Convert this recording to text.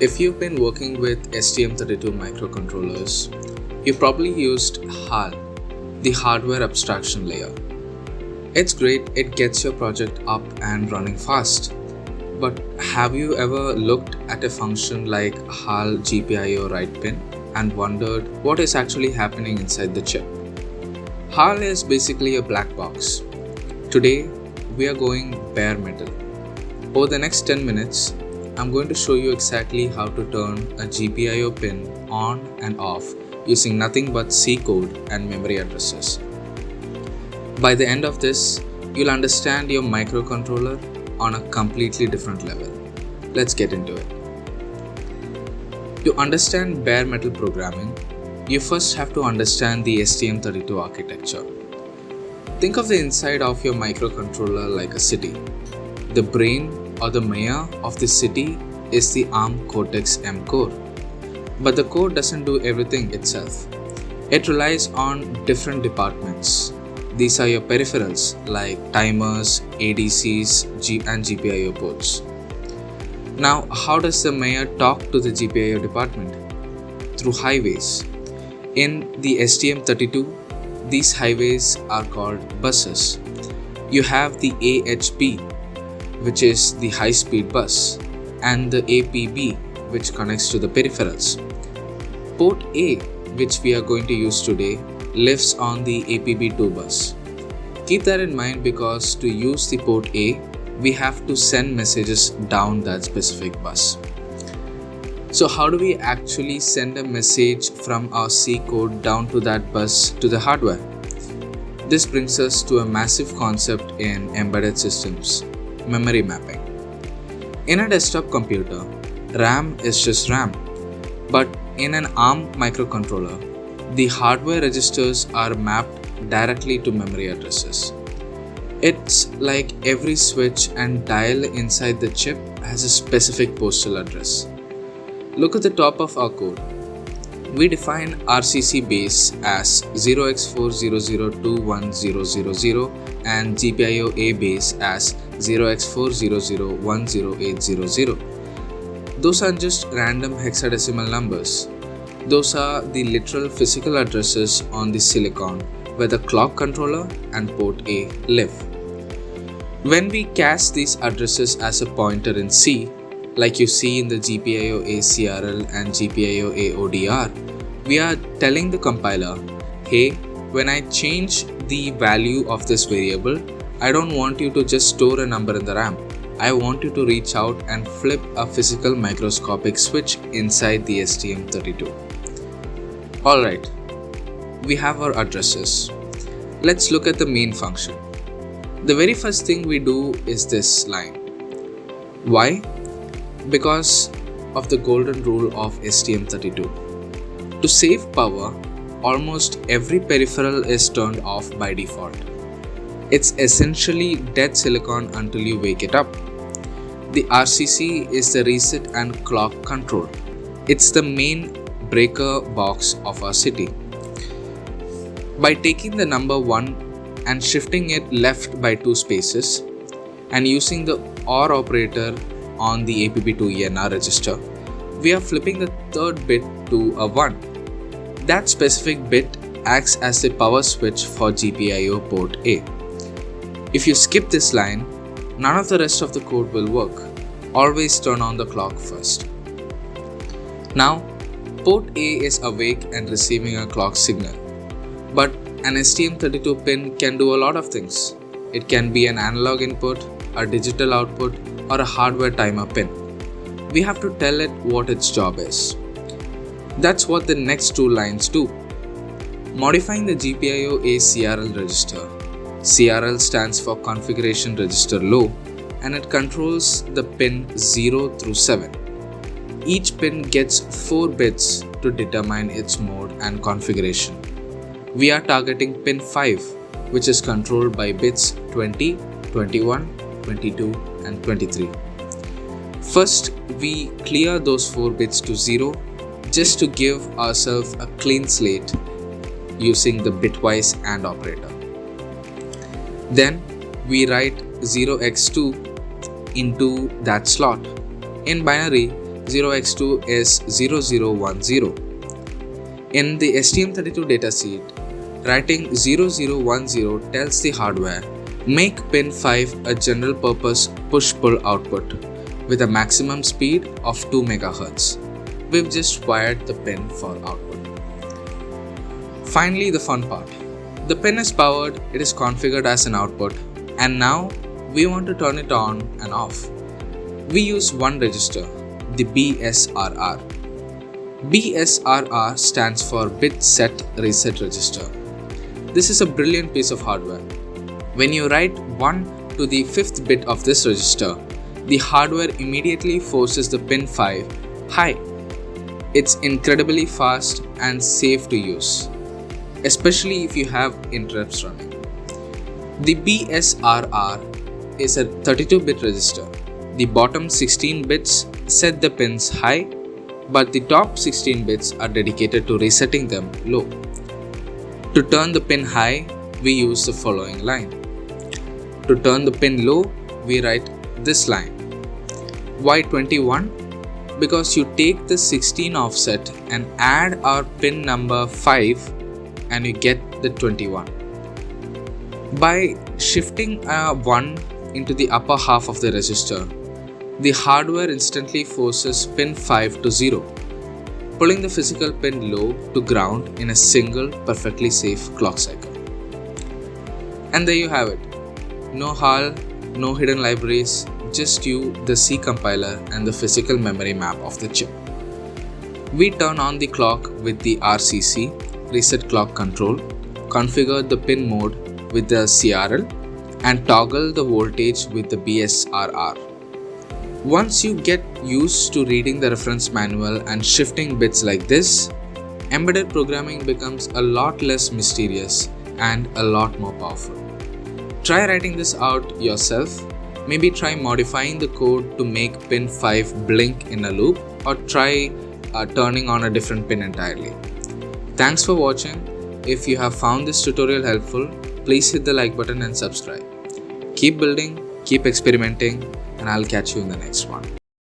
If you've been working with STM32 microcontrollers, you probably used HAL, the hardware abstraction layer. It's great, it gets your project up and running fast. But have you ever looked at a function like HAL GPIO write pin and wondered what is actually happening inside the chip? HAL is basically a black box. Today, we are going bare metal. Over the next 10 minutes, I'm going to show you exactly how to turn a GPIO pin on and off using nothing but C code and memory addresses. By the end of this, you'll understand your microcontroller on a completely different level. Let's get into it. To understand bare metal programming, you first have to understand the STM32 architecture. Think of the inside of your microcontroller like a city. The brain or the mayor of the city is the ARM Cortex-M core. But the core doesn't do everything itself. It relies on different departments. These are your peripherals like timers, ADCs, and GPIO ports. Now, how does the mayor talk to the GPIO department? Through highways. In the STM32, these highways are called buses. You have the AHB, which is the high-speed bus, and the APB, which connects to the peripherals. Port A, which we are going to use today, lives on the APB2 bus. Keep that in mind because to use the port A, we have to send messages down that specific bus. So how do we actually send a message from our C code down to that bus to the hardware? This brings us to a massive concept in embedded systems: memory mapping. In a desktop computer, RAM is just RAM. But in an ARM microcontroller, the hardware registers are mapped directly to memory addresses. It's like every switch and dial inside the chip has a specific postal address. Look at the top of our code. We define RCC base as 0x4002100 and GPIO A base as 0x400100800. Those aren't just random hexadecimal numbers. Those are the literal physical addresses on the silicon where the clock controller and port A live. When we cast these addresses as a pointer in C, like you see in the GPIO A CRL and GPIO A ODR, we are telling the compiler, hey, when I change the value of this variable, I don't want you to just store a number in the RAM. I want you to reach out and flip a physical microscopic switch inside the STM32. Alright, we have our addresses. Let's look at the main function. The very first thing we do is this line. Why? Because of the golden rule of STM32. To save power, almost every peripheral is turned off by default. It's essentially dead silicon until you wake it up. The RCC is the reset and clock control. It's the main breaker box of our city. By taking the number 1 and shifting it left by 2 spaces and using the OR operator on the APB2 ENR register, we are flipping the third bit to a 1. That specific bit acts as the power switch for GPIO port A. If you skip this line, none of the rest of the code will work. Always turn on the clock first. Now, port A is awake and receiving a clock signal. But an STM32 pin can do a lot of things. It can be an analog input, a digital output, or a hardware timer pin. We have to tell it what its job is. That's what the next two lines do. Modifying the GPIO A CRL register. CRL stands for Configuration Register Low, and it controls the pin 0 through 7. Each pin gets 4 bits to determine its mode and configuration. We are targeting pin 5, which is controlled by bits 20, 21, 22, and 23. First, we clear those 4 bits to 0 just to give ourselves a clean slate using the bitwise AND operator. Then we write 0x2 into that slot. In binary, 0x2 is 0010. In the STM32 datasheet, writing 0010 tells the hardware, make pin 5 a general purpose push-pull output with a maximum speed of 2 MHz. We've just wired the pin for output. Finally, the fun part. The pin is powered, it is configured as an output, and now we want to turn it on and off. We use one register, the BSRR. BSRR stands for Bit Set Reset Register. This is a brilliant piece of hardware. When you write 1 to the 5th bit of this register, the hardware immediately forces the pin 5 high. It's incredibly fast and safe to use, especially if you have interrupts running. The BSRR is a 32-bit register. The bottom 16 bits set the pins high, but the top 16 bits are dedicated to resetting them low. To turn the pin high, we use the following line. To turn the pin low, we write this line. Why 21? Because you take the 16 offset and add our pin number 5 and you get the 21. By shifting a 1 into the upper half of the register, the hardware instantly forces pin 5 to 0, pulling the physical pin low to ground in a single perfectly safe clock cycle. And there you have it. No HAL, no hidden libraries, just you, the C compiler and the physical memory map of the chip. We turn on the clock with the RCC, reset clock control, configure the pin mode with the CRL and toggle the voltage with the BSRR. Once you get used to reading the reference manual and shifting bits like this, embedded programming becomes a lot less mysterious and a lot more powerful. Try writing this out yourself. Maybe try modifying the code to make pin 5 blink in a loop, or try turning on a different pin entirely. Thanks for watching. If you have found this tutorial helpful, please hit the like button and subscribe. Keep building, keep experimenting, and I'll catch you in the next one.